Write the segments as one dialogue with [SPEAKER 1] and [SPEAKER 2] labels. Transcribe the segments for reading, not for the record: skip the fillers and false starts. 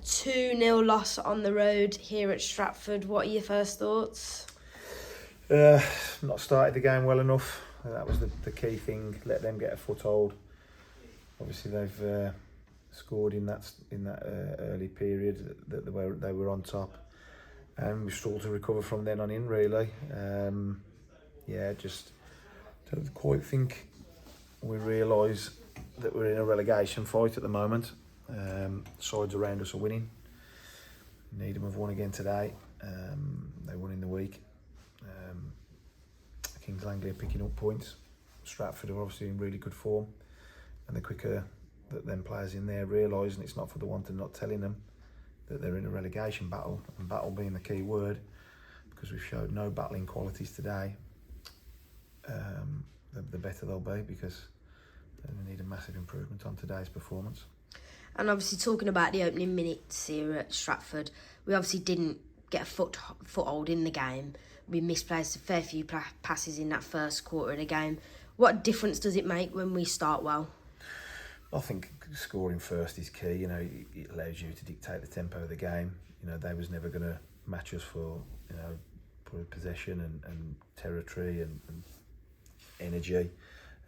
[SPEAKER 1] 2-0 loss on the road here at Stratford. What are your first thoughts?
[SPEAKER 2] Not started the game well enough. That was the key thing. Let them get a foothold. Obviously, they've scored in that early period that they were on top, and we struggled to recover from then on in. Really, just don't quite think we realise that we're in a relegation fight at the moment. Sides around us are winning. Needham have won again today. They won in the week. Kings Langley are picking up points. Stratford are obviously in really good form, and the quicker that them players in there realise, and it's not for the want of not telling them, that they're in a relegation battle, and battle being the key word, because we've showed no battling qualities today, the better they'll be, because they need a massive improvement on today's performance.
[SPEAKER 1] And obviously, talking about the opening minutes here at Stratford, we obviously didn't get a foothold in the game. We misplaced a fair few passes in that first quarter of the game. What difference does it make when we start well?
[SPEAKER 2] I think scoring first is key. You know, it allows you to dictate the tempo of the game. You know, they was never going to match us for, possession and territory and energy.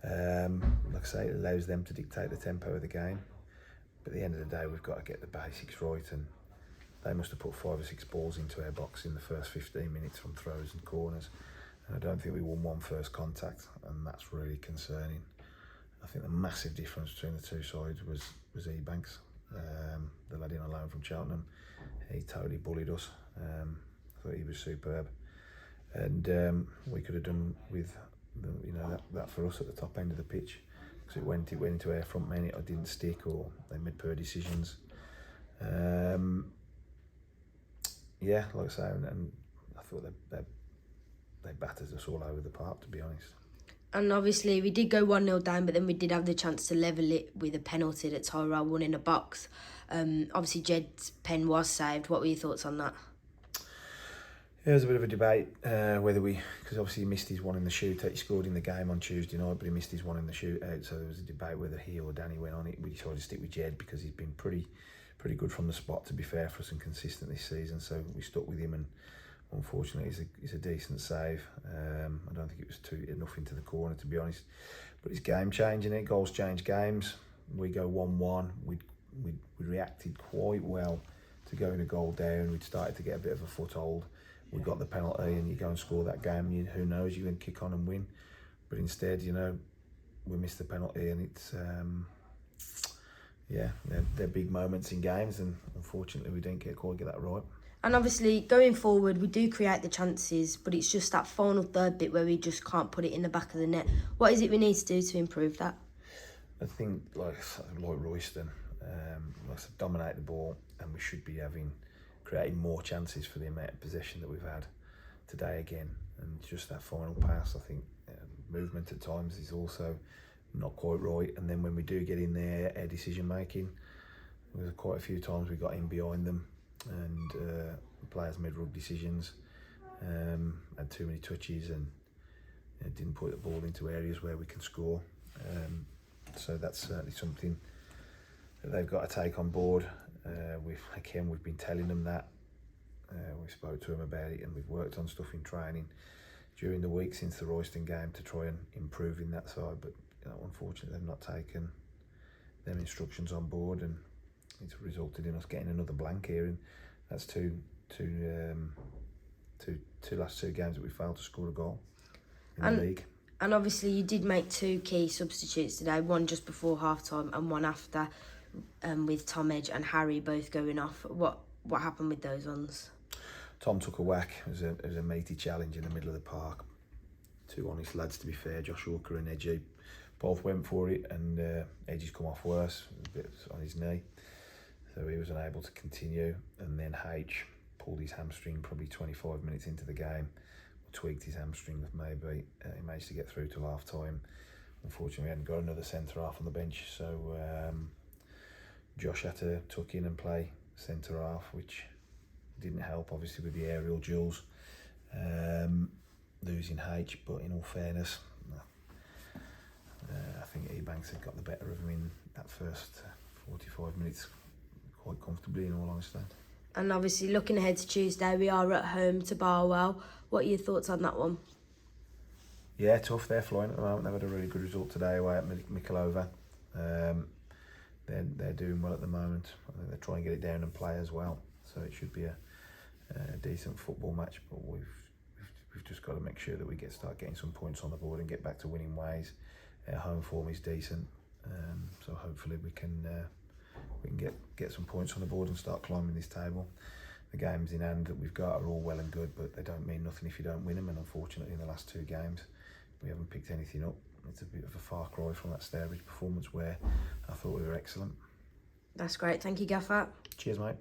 [SPEAKER 2] Like I say, it allows them to dictate the tempo of the game. But at the end of the day, we've got to get the basics right, and they must have put 5 or 6 balls into our box in the first 15 minutes from throws and corners. And I don't think we won one first contact, and that's really concerning. I think the massive difference between the two sides was Ebanks, the lad in on loan from Cheltenham. He totally bullied us. I thought he was superb, and we could have done with that for us at the top end of the pitch, because it went into our front men. It didn't stick, or they made poor decisions. Like I say, and I thought they battered us all over the park, to be honest.
[SPEAKER 1] And obviously, we did go 1-0 down, but then we did have the chance to level it with a penalty that Tyrell won in a box. Obviously, Jed's pen was saved. What were your thoughts on that?
[SPEAKER 2] Yeah, there was a bit of a debate whether because obviously he missed his one in the shootout. He scored in the game on Tuesday night, but he missed his one in the shootout. So there was a debate whether he or Danny went on it. We decided to stick with Jed because he's been pretty good from the spot, to be fair, for us, and consistent this season. So we stuck with him, and unfortunately, it's a decent save. I don't think it was enough into the corner, to be honest. But it's game changing. Goals change games. We go 1-1. We reacted quite well to going a goal down. We'd started to get a bit of a foothold. We got the penalty, and you go and score that game. Who knows? You can kick on and win. But instead, we missed the penalty, and it's they're big moments in games, and unfortunately, we didn't quite get that right.
[SPEAKER 1] And obviously, going forward, we do create the chances, but it's just that final third bit where we just can't put it in the back of the net. What is it we need to do to improve that?
[SPEAKER 2] I think, like Royston, dominate the ball, and we should be creating more chances for the amount of possession that we've had today again. And just that final pass, I think movement at times is also not quite right. And then when we do get in there, our decision making, there's quite a few times we got in behind them, and the players made wrong decisions, had too many touches, and didn't put the ball into areas where we can score. So that's certainly something that they've got to take on board. We've been telling them that. We spoke to them about it, and we've worked on stuff in training during the week since the Royston game to try and improve in that side. But unfortunately, they've not taken them instructions on board, and it's resulted in us getting another blank here. And that's two last two games that we failed to score a goal in the league.
[SPEAKER 1] And obviously, you did make 2 key substitutes today, one just before half-time and one after, with Tom Edge and Harry both going off. What happened with those ones?
[SPEAKER 2] Tom took a whack. It was a meaty challenge in the middle of the park. 2 honest lads, to be fair, Josh Walker and Edgy, both went for it, and Edgy's come off worse, a bit on his knee, so he was unable to continue. And then H pulled his hamstring probably 25 minutes into the game, tweaked his hamstring maybe. He managed to get through till half time. Unfortunately, we hadn't got another centre half on the bench, so Josh had to tuck in and play centre half, which didn't help obviously with the aerial duels, losing H. But in all fairness, I think Ebanks had got the better of him in that first 45 minutes quite comfortably. comfortably, in all honesty.
[SPEAKER 1] And obviously, looking ahead to Tuesday, we are at home to Barwell. What are your thoughts on that one?
[SPEAKER 2] Yeah, tough. They're flying at the moment. They've had a really good result today away at Mikolova. They're doing well at the moment. I think they're trying to get it down and play as well. So it should be a decent football match. But we've just got to make sure that we start getting some points on the board and get back to winning ways. Home form is decent, so hopefully we can get some points on the board and start climbing this table. The games in hand that we've got are all well and good, but they don't mean nothing if you don't win them. And unfortunately, in the last 2 games, we haven't picked anything up. It's a bit of a far cry from that Stairbridge performance where I thought we were excellent.
[SPEAKER 1] That's great. Thank you, Gaffer.
[SPEAKER 2] Cheers, mate.